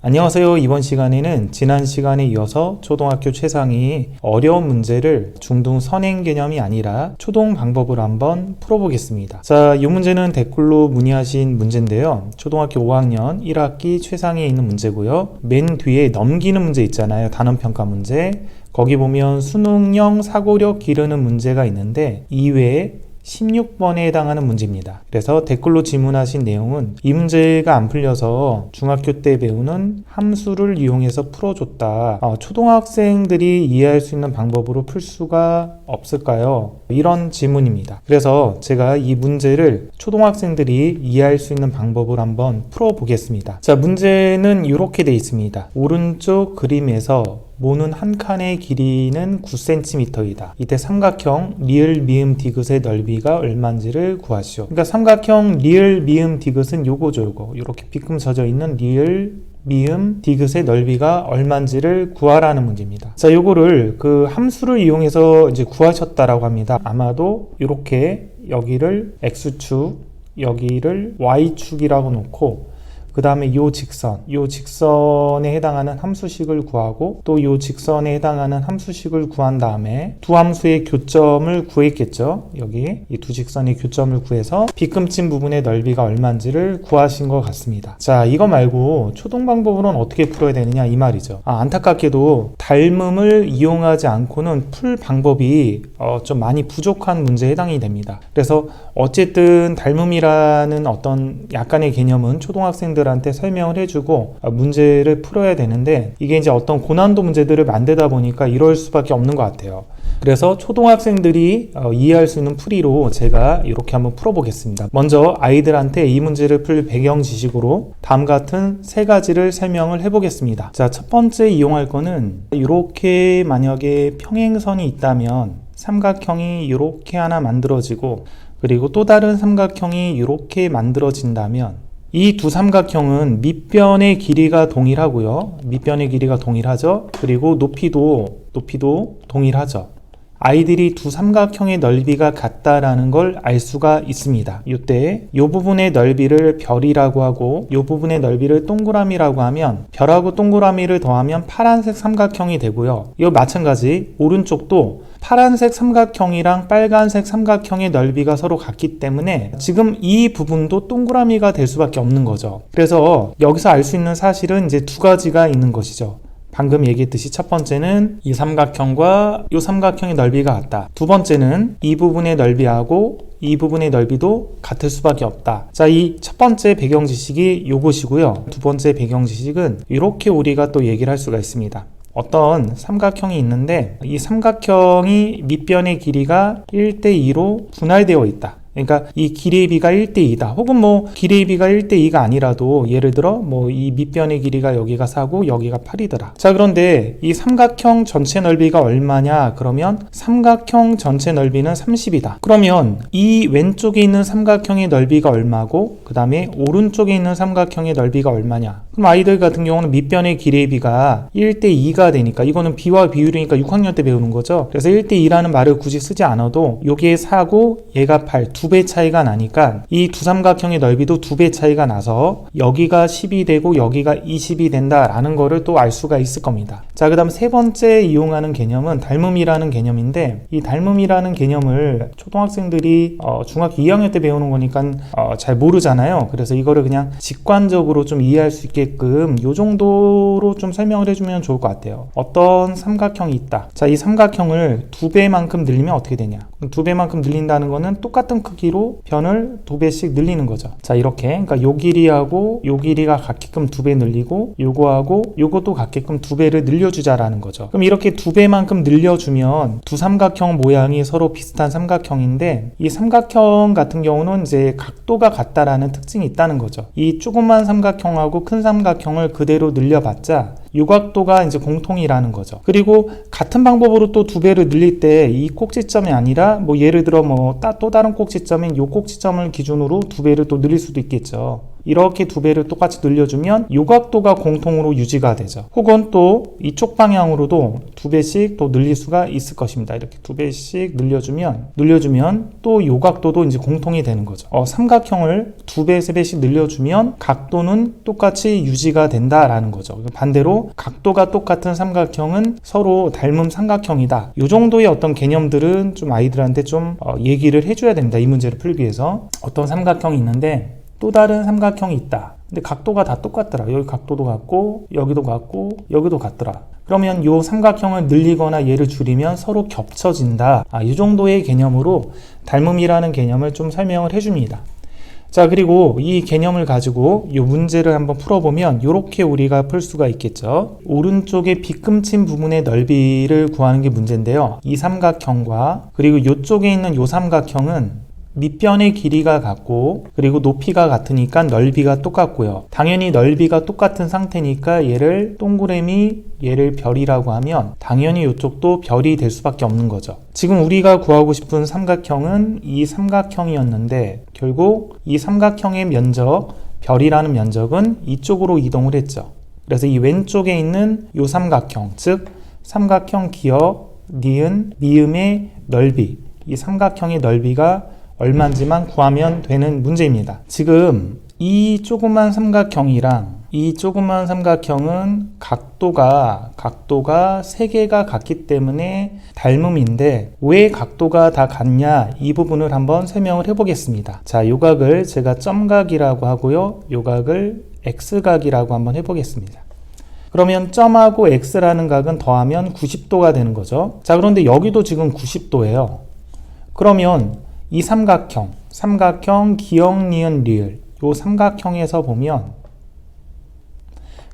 안녕하세요. 이번 시간에는 지난 시간에 이어서 초등학교 최상위 어려운 문제를 중등 선행 개념이 아니라 초등 방법으로 한번 풀어보겠습니다. 자, 이 문제는 댓글로 문의하신 문제인데요. 초등학교 5학년 1학기 최상위에 있는 문제고요. 맨 뒤에 넘기는 문제 있잖아요. 단원평가 문제. 거기 보면 수능형 사고력 기르는 문제가 있는데 이외에 16번에 해당하는 문제입니다. 그래서 댓글로 질문하신 내용은 이 문제가 안 풀려서 중학교 때 배우는 함수를 이용해서 풀어줬다. 초등학생들이 이해할 수 있는 방법으로 풀 수가 없을까요? 이런 질문입니다. 그래서 제가 이 문제를 초등학생들이 이해할 수 있는 방법을 한번 풀어보겠습니다. 자, 문제는 이렇게 되어 있습니다. 오른쪽 그림에서 모는 한 칸의 길이는 9cm이다. 이때 삼각형 리을 미음 디귿의 넓이가 얼마인지를 구하시오. 그러니까 삼각형 리을 미음 디귿은 요거죠. 요거. 이렇게 빗금 젖어 있는 리을 미음 디귿의 넓이가 얼마인지를 구하라는 문제입니다. 자, 요거를 그 함수를 이용해서 이제 구하셨다라고 합니다. 아마도 이렇게 여기를 x축, 여기를 y축이라고 놓고 그 다음에 요 직선에 해당하는 함수식을 구하고 또 요 직선에 해당하는 함수식을 구한 다음에 두 함수의 교점을 구했겠죠. 여기 이 두 직선의 교점을 구해서 빗금친 부분의 넓이가 얼마인지를 구하신 것 같습니다. 자, 이거 말고 초등 방법으로는 어떻게 풀어야 되느냐 이 말이죠. 안타깝게도 닮음을 이용하지 않고는 풀 방법이 좀 많이 부족한 문제에 해당이 됩니다. 그래서 어쨌든 닮음이라는 어떤 약간의 개념은 초등학생들한테 설명을 해주고 문제를 풀어야 되는데 이게 이제 어떤 고난도 문제들을 만들다 보니까 이럴 수밖에 없는 것 같아요. 그래서 초등학생들이 이해할 수 있는 풀이로 제가 이렇게 한번 풀어보겠습니다. 먼저 아이들한테 이 문제를 풀 배경 지식으로 다음 같은 세 가지를 설명을 해보겠습니다. 자, 첫 번째 이용할 거는 이렇게 만약에 평행선이 있다면 삼각형이 이렇게 하나 만들어지고 그리고 또 다른 삼각형이 이렇게 만들어진다면 이 두 삼각형은 밑변의 길이가 동일하고요. 밑변의 길이가 동일하죠. 그리고 높이도 동일하죠. 아이들이 두 삼각형의 넓이가 같다라는 걸 알 수가 있습니다. 이때 이 부분의 넓이를 별이라고 하고 이 부분의 넓이를 동그라미라고 하면 별하고 동그라미를 더하면 파란색 삼각형이 되고요. 이거 마찬가지 오른쪽도 파란색 삼각형이랑 빨간색 삼각형의 넓이가 서로 같기 때문에 지금 이 부분도 동그라미가 될 수밖에 없는 거죠. 그래서 여기서 알 수 있는 사실은 이제 두 가지가 있는 것이죠. 방금 얘기했듯이 첫 번째는 이 삼각형과 이 삼각형의 넓이가 같다. 두 번째는 이 부분의 넓이하고 이 부분의 넓이도 같을 수밖에 없다. 자, 이 첫 번째 배경 지식이 요것이고요. 두 번째 배경 지식은 이렇게 우리가 또 얘기를 할 수가 있습니다. 어떤 삼각형이 있는데 이 삼각형이 밑변의 길이가 1:2로 분할되어 있다. 그러니까 이 길이의 비가 1:2다. 혹은 뭐 길이의 비가 1:2가 아니라도 예를 들어 뭐 이 밑변의 길이가 여기가 4고 여기가 8이더라. 자, 그런데 이 삼각형 전체 넓이가 얼마냐? 그러면 삼각형 전체 넓이는 30이다. 그러면 이 왼쪽에 있는 삼각형의 넓이가 얼마고 그 다음에 오른쪽에 있는 삼각형의 넓이가 얼마냐? 그럼 아이들 같은 경우는 밑변의 길이의 비가 1:2가 되니까 이거는 비와 비율이니까 6학년 때 배우는 거죠. 그래서 1:2라는 말을 굳이 쓰지 않아도 요게 4고 얘가 8 두 배 차이가 나니까 이 두 삼각형의 넓이도 2배 차이가 나서 여기가 10이 되고 여기가 20이 된다라는 거를 또 알 수가 있을 겁니다. 자, 그 다음 세 번째 이용하는 개념은 닮음이라는 개념인데 이 닮음이라는 개념을 초등학생들이 중학교 2학년 때 배우는 거니까 잘 모르잖아요. 그래서 이거를 그냥 직관적으로 좀 이해할 수 있게끔 이 정도로 좀 설명을 해주면 좋을 것 같아요. 어떤 삼각형이 있다. 자, 이 삼각형을 2배만큼 늘리면 어떻게 되냐? 2배만큼 늘린다는 거는 똑같은 크기로 변을 2배씩 늘리는 거죠. 자, 이렇게 그러니까 요 길이하고 요 길이가 같게끔 2배 늘리고 요거하고 요것도 같게끔 2배를 늘려주자라는 거죠. 그럼 이렇게 2배만큼 늘려주면 두 삼각형 모양이 서로 비슷한 삼각형인데 이 삼각형 같은 경우는 이제 각도가 같다라는 특징이 있다는 거죠. 이 조그만 삼각형하고 큰 삼각형을 그대로 늘려봤자 요각도가 이제 공통이라는 거죠. 그리고 같은 방법으로 또 2배를 늘릴 때 이 꼭지점이 아니라 뭐 예를 들어 뭐 또 다른 꼭지점인 요 꼭지점을 기준으로 2배를 또 늘릴 수도 있겠죠. 이렇게 두 배를 똑같이 늘려주면 요 각도가 공통으로 유지가 되죠. 혹은 또 이쪽 방향으로도 두 배씩 또 늘릴 수가 있을 것입니다. 이렇게 두 배씩 늘려주면 또 요 각도도 이제 공통이 되는 거죠. 삼각형을 두 배, 세 배씩 늘려주면 각도는 똑같이 유지가 된다라는 거죠. 반대로 각도가 똑같은 삼각형은 서로 닮은 삼각형이다. 요 정도의 어떤 개념들은 좀 아이들한테 좀 얘기를 해줘야 됩니다. 이 문제를 풀기 위해서. 어떤 삼각형이 있는데 또 다른 삼각형이 있다. 근데 각도가 다 똑같더라. 여기 각도도 같고 여기도 같고 여기도 같더라. 그러면 이 삼각형을 늘리거나 얘를 줄이면 서로 겹쳐진다. 이 정도의 개념으로 닮음이라는 개념을 좀 설명을 해줍니다. 자, 그리고 이 개념을 가지고 이 문제를 한번 풀어보면 이렇게 우리가 풀 수가 있겠죠. 오른쪽에 빗금친 부분의 넓이를 구하는 게 문제인데요. 이 삼각형과 그리고 이쪽에 있는 이 삼각형은 밑변의 길이가 같고 그리고 높이가 같으니까 넓이가 똑같고요. 당연히 넓이가 똑같은 상태니까 얘를 동그라미, 얘를 별이라고 하면 당연히 이쪽도 별이 될 수밖에 없는 거죠. 지금 우리가 구하고 싶은 삼각형은 이 삼각형이었는데 결국 이 삼각형의 면적, 별이라는 면적은 이쪽으로 이동을 했죠. 그래서 이 왼쪽에 있는 이 삼각형, 즉 삼각형 기역, 니은, 미음의 넓이, 이 삼각형의 넓이가 얼마인지만 구하면 되는 문제입니다. 지금 이 조그만 삼각형이랑 이 조그만 삼각형은 각도가 3개가 같기 때문에 닮음인데 왜 각도가 다 같냐, 이 부분을 한번 설명을 해보겠습니다. 자, 요 각을 제가 점각이라고 하고요, 요 각을 X각이라고 한번 해보겠습니다. 그러면 점하고 X라는 각은 더하면 90도가 되는 거죠. 자, 그런데 여기도 지금 90도예요. 그러면 이 삼각형 기역, 니은, 리을, 요 삼각형에서 보면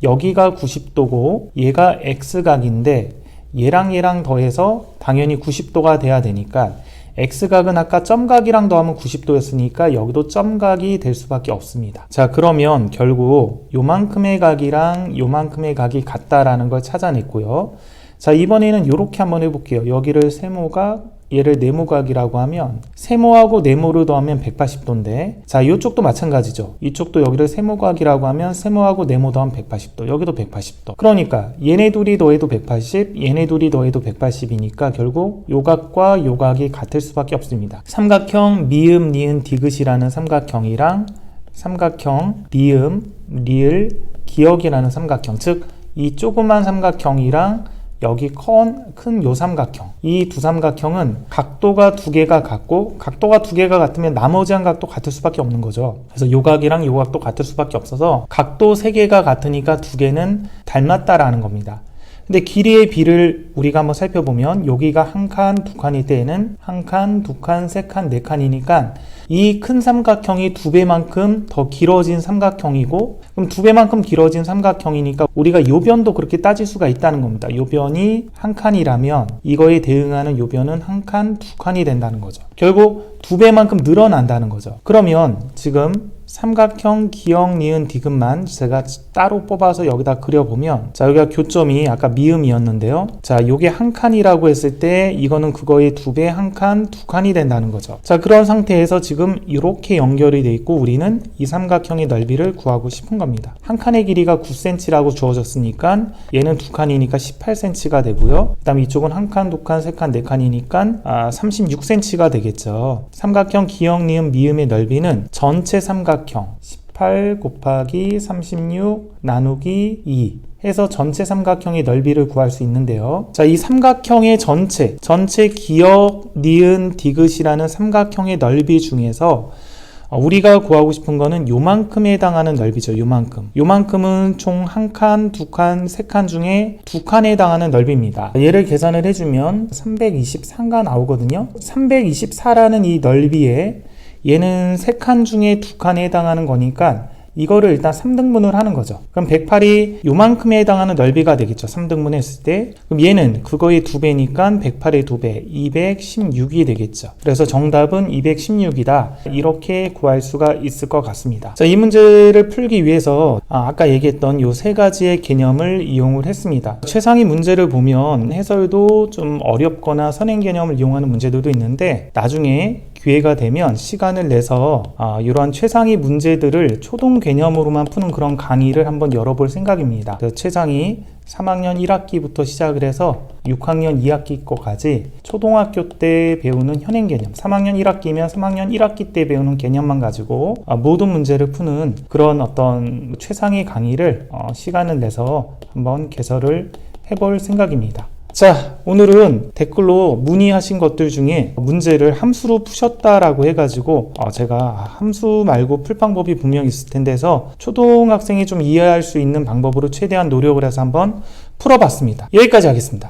여기가 90도고 얘가 X각인데 얘랑 더해서 당연히 90도가 돼야 되니까 X각은 아까 점각이랑 더하면 90도였으니까 여기도 점각이 될 수밖에 없습니다. 자, 그러면 결국 요만큼의 각이랑 요만큼의 각이 같다라는 걸 찾아냈고요. 자, 이번에는 이렇게 한번 해볼게요. 여기를 세모각, 얘를 네모각이라고 하면 세모하고 네모를 더하면 180도인데 자, 이쪽도 마찬가지죠. 이쪽도 여기를 세모각이라고 하면 세모하고 네모 더하면 180도, 여기도 180도. 그러니까 얘네 둘이 더해도 180, 얘네 둘이 더해도 180이니까 결국 요 각과 요 각이 같을 수밖에 없습니다. 삼각형 미음, 니은, 디귿이라는 삼각형이랑 삼각형 미음, 리을, 기역이라는 삼각형, 즉 이 조그만 삼각형이랑 여기 큰 요 삼각형, 이 두 삼각형은 각도가 두 개가 같고 각도가 두 개가 같으면 나머지 한 각도 같을 수밖에 없는 거죠. 그래서 요 각이랑 요 각도 같을 수밖에 없어서 각도 세 개가 같으니까 두 개는 닮았다라는 겁니다. 근데 길이의 비를 우리가 한번 살펴보면 여기가 한 칸, 두 칸일 때에는 한 칸, 두 칸, 세 칸, 네 칸이니까 이 큰 삼각형이 두 배만큼 더 길어진 삼각형이고, 그럼 두 배만큼 길어진 삼각형이니까 우리가 요변도 그렇게 따질 수가 있다는 겁니다. 요변이 한 칸이라면 이거에 대응하는 요변은 한 칸, 두 칸이 된다는 거죠. 결국 두 배만큼 늘어난다는 거죠. 그러면 지금 삼각형 기역, 니은, 디귿만 제가 따로 뽑아서 여기다 그려보면, 자, 여기가 교점이 아까 미음이었는데요. 자, 요게 한 칸이라고 했을 때 이거는 그거의 두 배, 한 칸, 두 칸이 된다는 거죠. 자, 그런 상태에서 지금 이렇게 연결이 돼 있고 우리는 이 삼각형의 넓이를 구하고 싶은 겁니다. 한 칸의 길이가 9cm라고 주어졌으니까 얘는 두 칸이니까 18cm가 되고요. 그 다음에 이쪽은 한 칸, 두 칸, 세 칸, 네 칸이니까 36cm가 되겠죠. 삼각형 기역, 니은, 미음의 넓이는 전체 삼각형 18 곱하기 36 나누기 2 해서 전체 삼각형의 넓이를 구할 수 있는데요. 자, 이 삼각형의 전체 기역, 니은, 디귿이라는 삼각형의 넓이 중에서 우리가 구하고 싶은 거는 요만큼에 해당하는 넓이죠. 요만큼은 총 한 칸, 두 칸, 세 칸 중에 두 칸에 해당하는 넓이입니다. 얘를 계산을 해주면 324가 나오거든요. 324라는 이 넓이에 얘는 세 칸 중에 두 칸에 해당하는 거니까 이거를 일단 3등분을 하는 거죠. 그럼 108이 요만큼에 해당하는 넓이가 되겠죠. 3등분 했을 때. 그럼 얘는 그거의 2배니까 108의 2배, 216이 되겠죠. 그래서 정답은 216이다. 이렇게 구할 수가 있을 것 같습니다. 자, 이 문제를 풀기 위해서 아까 얘기했던 요 세 가지의 개념을 이용을 했습니다. 최상위 문제를 보면 해설도 좀 어렵거나 선행 개념을 이용하는 문제들도 있는데 나중에 기회가 되면 시간을 내서 이러한 최상위 문제들을 초동 개념으로만 푸는 그런 강의를 한번 열어볼 생각입니다. 그 최상위 3학년 1학기부터 시작을 해서 6학년 2학기 거까지 초등학교 때 배우는 현행 개념, 3학년 1학기면 3학년 1학기 때 배우는 개념만 가지고 모든 문제를 푸는 그런 어떤 최상위 강의를 시간을 내서 한번 개설을 해볼 생각입니다. 자, 오늘은 댓글로 문의하신 것들 중에 문제를 함수로 푸셨다라고 해가지고 제가 함수 말고 풀 방법이 분명히 있을 텐데 해서 초등학생이 좀 이해할 수 있는 방법으로 최대한 노력을 해서 한번 풀어봤습니다. 여기까지 하겠습니다.